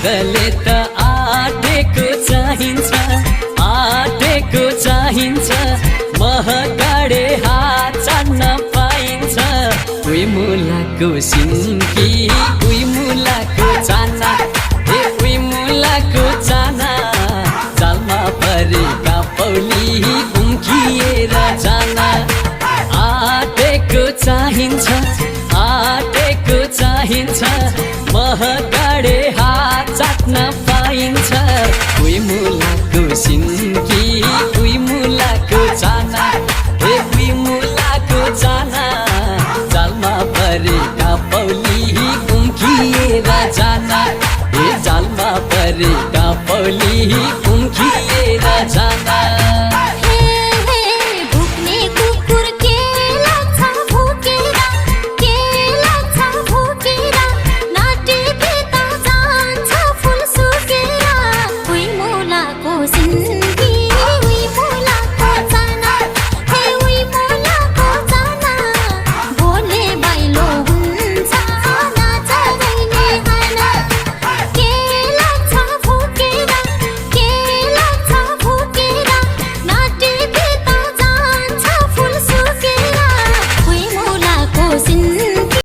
बगले त आटेको चाहिन्छ महगाडे हात चाड्न पाइन्छ उही मुलाको सिन्की उही मुलाको चाना उही मुलाको चाना जालमा परेका पौली उम्किएर जाना आटेको चाहिन्छ महगाडे हात चाट्न पाइन्छ उही मुलाको सिन्की उही मुलाको चाना उही मुलाको चाना जालमा परेका पौली उम्किएर जाना जालमा परेका पौली